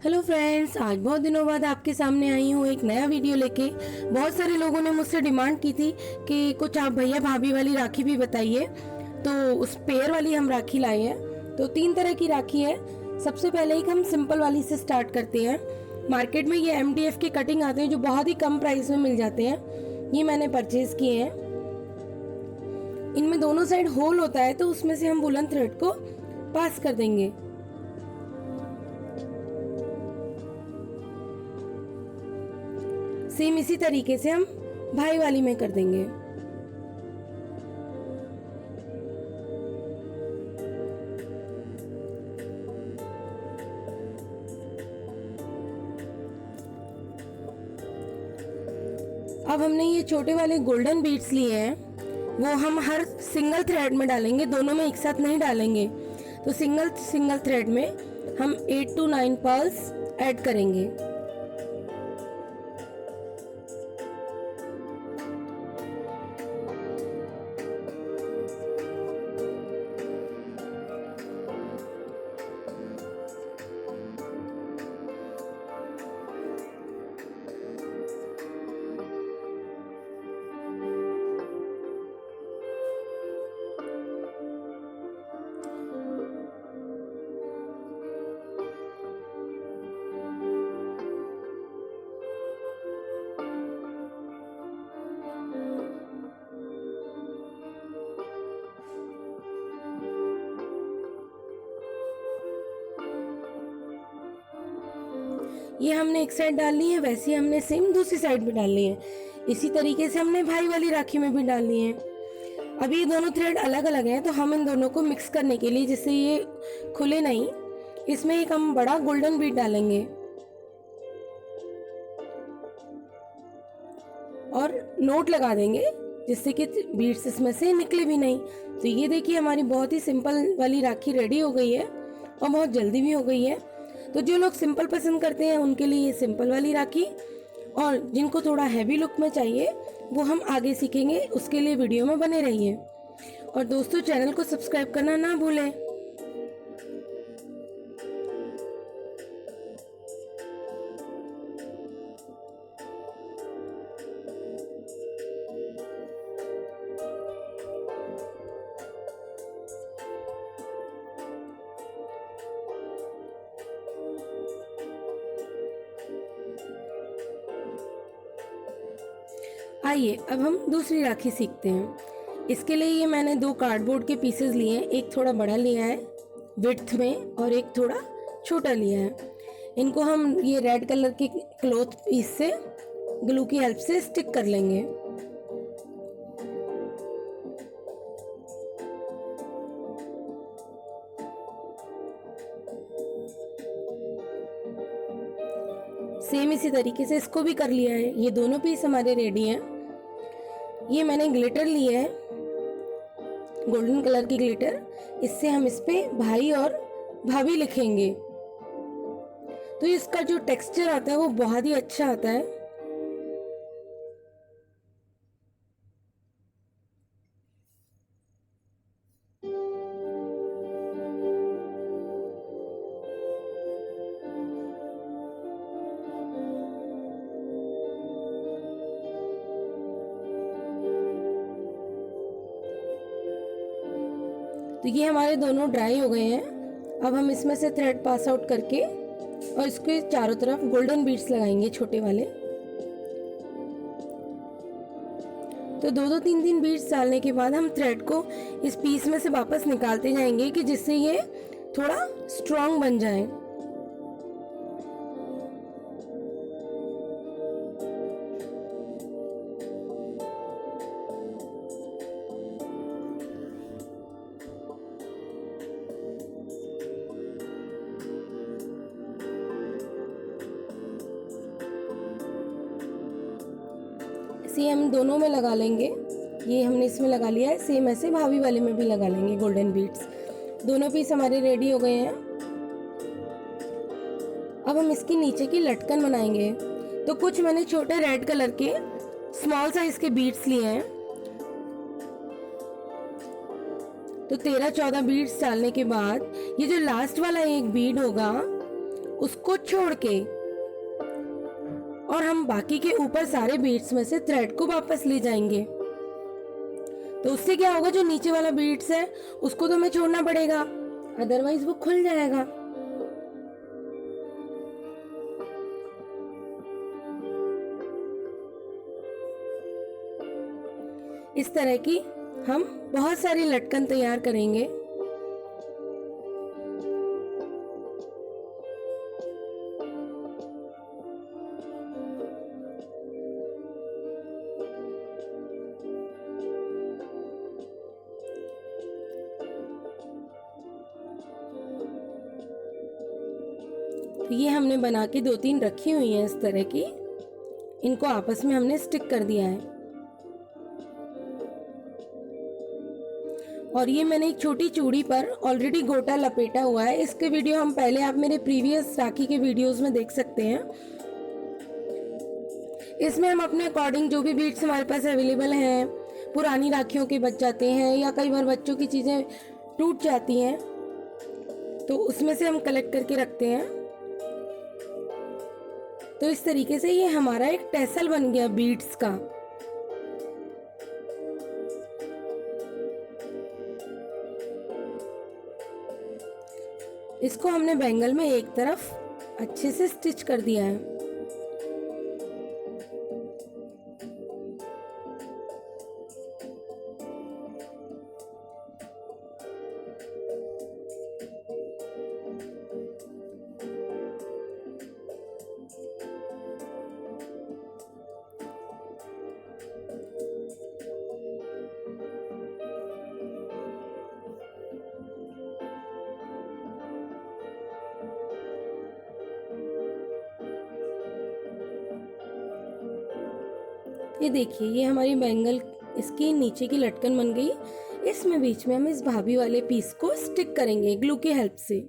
Hello friends, आज बहुत दिनों बाद आपके सामने आई हूँ एक नया वीडियो लेके। बहुत सारे लोगों ने मुझसे डिमांड की थी कि कुछ आप भैया भाभी वाली राखी भी बताइए, तो उस पेयर वाली हम राखी लाए हैं। तो 3 तरह की राखी है। सबसे पहले एक हम सिंपल वाली से स्टार्ट करते हैं। मार्केट में ये MDF के कटिंग आते हैं जो बहुत ही कम प्राइस में मिल जाते हैं। ये मैंने परचेज किए हैं। इनमें दोनों साइड होल होता है, तो उसमें से हम वुलन थ्रेड को पास कर देंगे। सेम इसी तरीके से हम भाई वाली में कर देंगे। अब हमने ये छोटे वाले गोल्डन बीड्स लिए हैं, वो हम हर सिंगल थ्रेड में डालेंगे, दोनों में एक साथ नहीं डालेंगे। तो सिंगल थ्रेड में हम 8 to 9 पर्ल्स ऐड करेंगे। ये हमने एक साइड डाल ली है, वैसे हमने सेम दूसरी साइड भी डाल ली है। इसी तरीके से हमने भाई वाली राखी में भी डाल ली है। अभी ये दोनों थ्रेड अलग अलग हैं, तो हम इन दोनों को मिक्स करने के लिए, जिससे ये खुले नहीं, इसमें एक हम बड़ा गोल्डन बीड डालेंगे और नोट लगा देंगे, जिससे कि बीड्स इसमें से निकले भी नहीं। तो ये देखिए, हमारी बहुत ही सिंपल वाली राखी रेडी हो गई है और बहुत जल्दी भी हो गई है। तो जो लोग सिंपल पसंद करते हैं उनके लिए ये सिंपल वाली राखी, और जिनको थोड़ा हैवी लुक में चाहिए वो हम आगे सीखेंगे, उसके लिए वीडियो में बने रहिए। और दोस्तों, चैनल को सब्सक्राइब करना ना भूलें। आइए अब हम दूसरी राखी सीखते हैं। इसके लिए ये मैंने 2 कार्डबोर्ड के पीसेस लिए हैं, एक थोड़ा बड़ा लिया है विड्थ में और एक थोड़ा छोटा लिया है। इनको हम ये रेड कलर के क्लॉथ पीस से ग्लू की हेल्प से स्टिक कर लेंगे। सेम इसी तरीके से इसको भी कर लिया है। ये दोनों पीस हमारे रेडी हैं। ये मैंने ग्लिटर लिया है, गोल्डन कलर की ग्लिटर। इससे हम इस पे भाई और भाभी लिखेंगे, तो इसका जो टेक्सचर आता है वो बहुत ही अच्छा आता है। तो ये हमारे दोनों ड्राई हो गए हैं। अब हम इसमें से थ्रेड पास आउट करके और इसके चारों तरफ गोल्डन बीड्स लगाएंगे, छोटे वाले। तो 2-2 3-3 बीड्स डालने के बाद हम थ्रेड को इस पीस में से वापस निकालते जाएंगे, कि जिससे ये थोड़ा स्ट्रॉन्ग बन जाए। सेम हम दोनों में लगा लेंगे। ये हमने इसमें लगा लिया है, सेम ऐसे भाभी वाले में भी लगा लेंगे गोल्डन बीड्स। दोनों पीस हमारे रेडी हो गए हैं। अब हम इसकी नीचे की लटकन बनाएंगे। तो कुछ मैंने छोटे रेड कलर के स्मॉल साइज के बीड्स लिए हैं। तो 13-14 बीड्स डालने के बाद ये जो लास्ट वाला एक बीड होगा उसको छोड़ के और हम बाकी के ऊपर सारे बीड्स में से थ्रेड को वापस ले जाएंगे। तो उससे क्या होगा, जो नीचे वाला बीड्स है उसको तो हमें छोड़ना पड़ेगा, अदरवाइज वो खुल जाएगा। इस तरह की हम बहुत सारी लटकन तैयार करेंगे। तो ये हमने बना के 2-3 रखी हुई हैं इस तरह की, इनको आपस में हमने स्टिक कर दिया है। और ये मैंने एक छोटी चूड़ी पर ऑलरेडी गोटा लपेटा हुआ है। इसके वीडियो हम पहले आप मेरे प्रीवियस राखी के वीडियोस में देख सकते हैं। इसमें हम अपने अकॉर्डिंग जो भी बीड्स हमारे पास अवेलेबल हैं, पुरानी राखियों के बच जाते हैं या कई बार बच्चों की चीज़ें टूट जाती हैं, तो उसमें से हम कलेक्ट करके रखते हैं। तो इस तरीके से ये हमारा एक टैसल बन गया बीड्स का। इसको हमने बैंगल में एक तरफ अच्छे से स्टिच कर दिया है। ये देखिए, ये हमारी बैंगल इसकी नीचे की लटकन बन गई। इसमें बीच में हम इस भाभी वाले पीस को स्टिक करेंगे ग्लू की हेल्प से।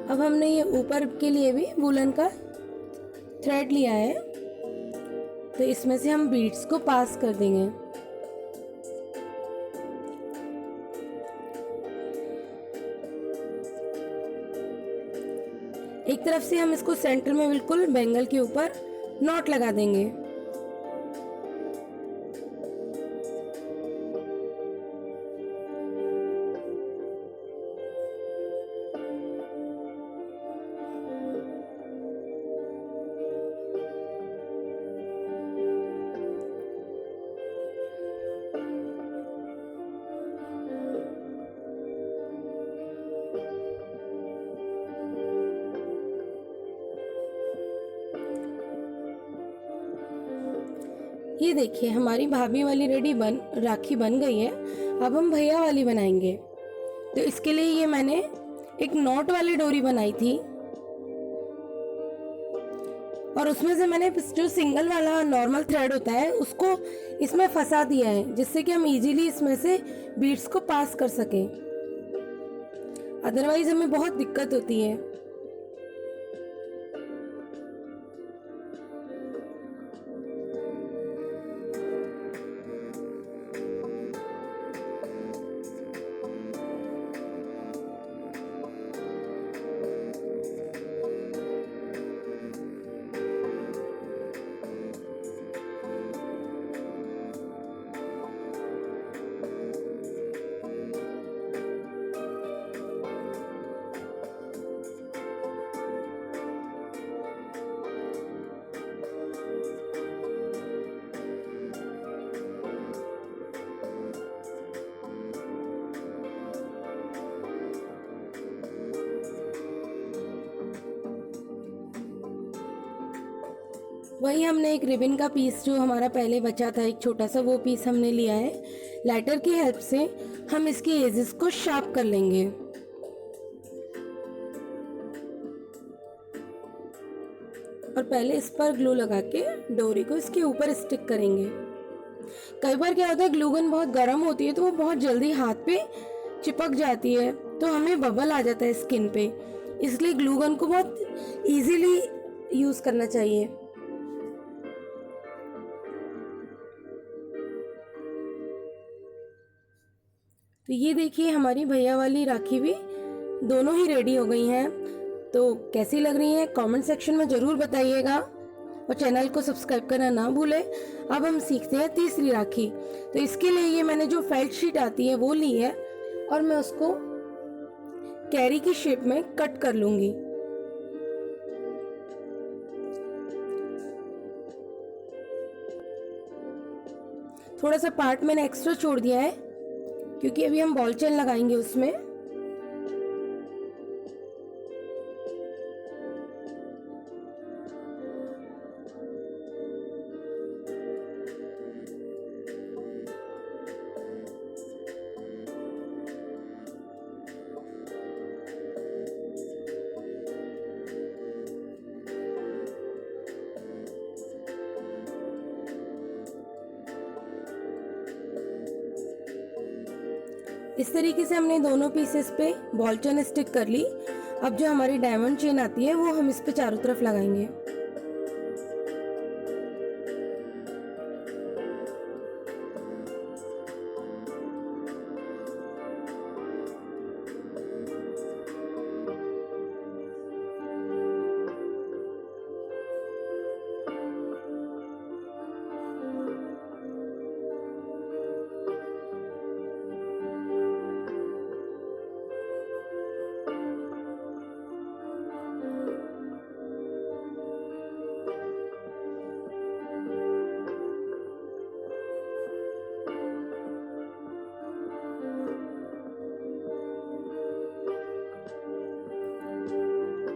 अब हमने ये ऊपर के लिए भी वूलन का थ्रेड लिया है, तो इसमें से हम बीड्स को पास कर देंगे। एक तरफ से हम इसको सेंटर में बिल्कुल बैंगल के ऊपर नॉट लगा देंगे। ये देखिए, हमारी भाभी वाली राखी बन गई है। अब हम भैया वाली बनाएंगे। तो इसके लिए ये मैंने एक नॉट वाली डोरी बनाई थी और उसमें से मैंने जो सिंगल वाला नॉर्मल थ्रेड होता है उसको इसमें फंसा दिया है, जिससे कि हम इजीली इसमें से बीड्स को पास कर सकें। अदरवाइज हमें बहुत दिक्कत होती है। वही हमने एक रिबन का पीस जो हमारा पहले बचा था, एक छोटा सा, वो पीस हमने लिया है। लाइटर की हेल्प से हम इसकी एजेस को शार्प कर लेंगे। और पहले इस पर ग्लू लगा के डोरी को इसके ऊपर स्टिक करेंगे। कई बार क्या होता है, ग्लू गन बहुत गर्म होती है तो वो बहुत जल्दी हाथ पे चिपक जाती है, तो हमें बबल आ जाता है स्किन पे। इसलिए ग्लू गन को बहुत इजीली यूज करना चाहिए। तो ये देखिए हमारी भैया वाली राखी भी दोनों ही रेडी हो गई हैं। तो कैसी लग रही है कमेंट सेक्शन में ज़रूर बताइएगा और चैनल को सब्सक्राइब करना ना भूलें। अब हम सीखते हैं तीसरी राखी। तो इसके लिए ये मैंने जो फेल्ट शीट आती है वो ली है और मैं उसको कैरी की शेप में कट कर लूंगी। थोड़ा सा पार्ट मैंने एक्स्ट्रा छोड़ दिया है क्योंकि अभी हम बॉल चेन लगाएंगे उसमें। इस तरीके से हमने दोनों पीसेस पे बॉल चेन स्टिक कर ली। अब जो हमारी डायमंड चेन आती है वो हम इस पे चारों तरफ लगाएंगे।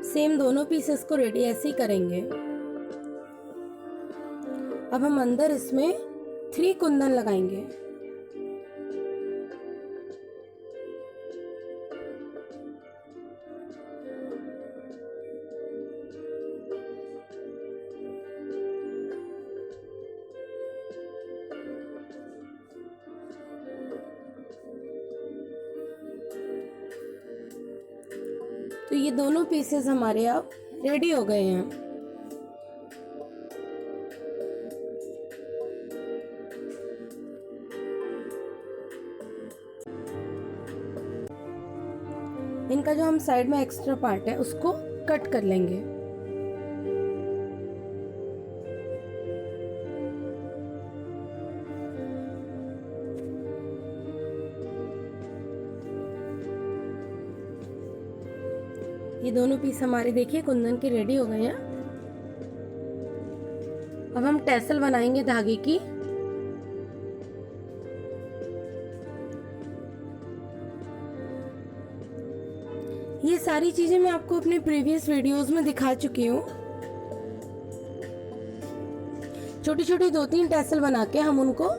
सेम दोनों पीसेस को रेडी ऐसे ही करेंगे। अब हम अंदर इसमें 3 कुंदन लगाएंगे। तो ये दोनों पीसेस हमारे अब रेडी हो गए हैं। इनका जो हम साइड में एक्स्ट्रा पार्ट है उसको कट कर लेंगे। ये दोनों पीस हमारे देखिए कुंदन के रेडी हो गए हैं। अब हम टैसल बनाएंगे धागे की। ये सारी चीजें मैं आपको अपने प्रीवियस वीडियोस में दिखा चुकी हूँ। छोटी छोटी 2-3 टैसल बना के हम उनको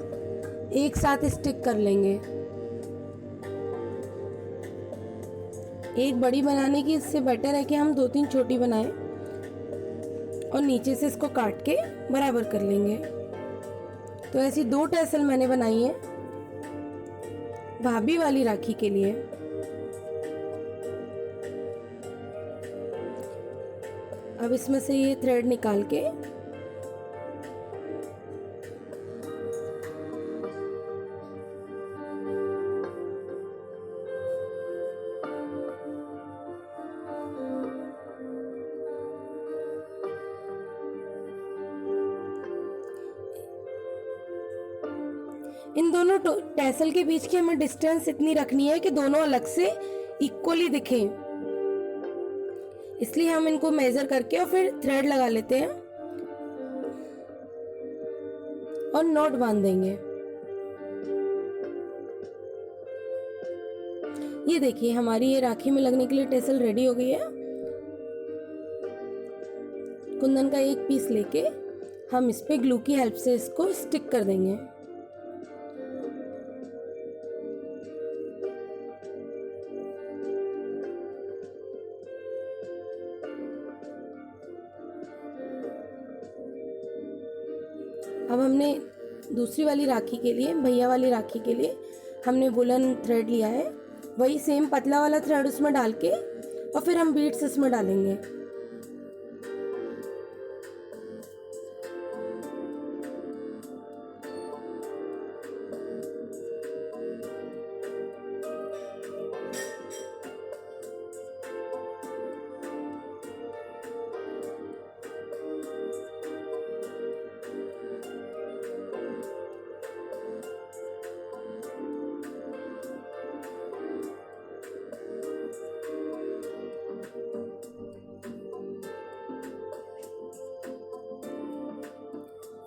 एक साथ स्टिक कर लेंगे। एक बड़ी बनाने की इससे बेटर है कि हम 2-3 छोटी बनाएं और नीचे से इसको काट के बराबर कर लेंगे। तो ऐसी 2 टैसल मैंने बनाई है भाभी वाली राखी के लिए। अब इसमें से ये थ्रेड निकाल के इन दोनों टैसल के बीच की हमें डिस्टेंस इतनी रखनी है कि दोनों अलग से इक्वली दिखें। इसलिए हम इनको मेजर करके और फिर थ्रेड लगा लेते हैं और नॉट बांध देंगे। ये देखिए हमारी ये राखी में लगने के लिए टैसल रेडी हो गई है। कुंदन का एक पीस लेके हम इस पे ग्लू की हेल्प से इसको स्टिक कर देंगे। अब हमने दूसरी वाली राखी के लिए, भैया वाली राखी के लिए हमने वुलन थ्रेड लिया है, वही सेम पतला वाला थ्रेड उसमें डाल के और फिर हम बीड्स इसमें डालेंगे।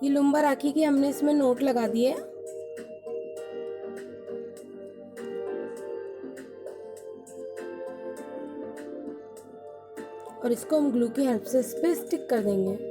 ये लुम्बा राखी की हमने इसमें नोट लगा दिए। और इसको हम ग्लू की हेल्प से इस पे स्टिक कर देंगे।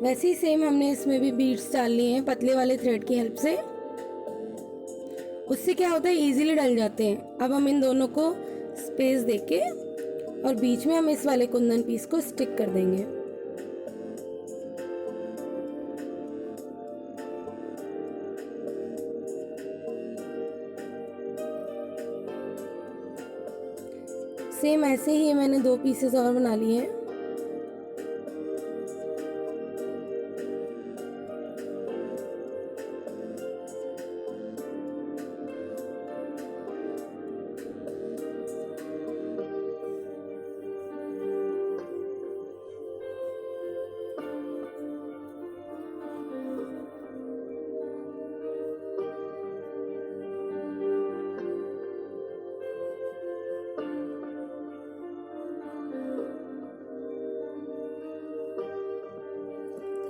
वैसे ही सेम हमने इसमें भी बीड्स डाल लिए हैं पतले वाले थ्रेड की हेल्प से। उससे क्या होता है, इजीली डल जाते हैं। अब हम इन दोनों को स्पेस देके और बीच में हम इस वाले कुंदन पीस को स्टिक कर देंगे। सेम ऐसे ही मैंने 2 पीसेस और बना लिए हैं।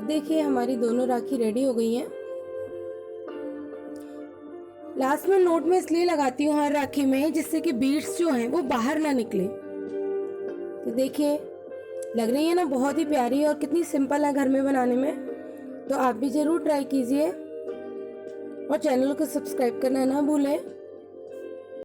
देखिए हमारी दोनों राखी रेडी हो गई हैं। लास्ट में नोट में इसलिए लगाती हूँ हर राखी में, जिससे कि बीड्स जो हैं वो बाहर ना निकले। तो देखिए लग रही है ना बहुत ही प्यारी, और कितनी सिंपल है घर में बनाने में। तो आप भी ज़रूर ट्राई कीजिए और चैनल को सब्सक्राइब करना ना भूलें।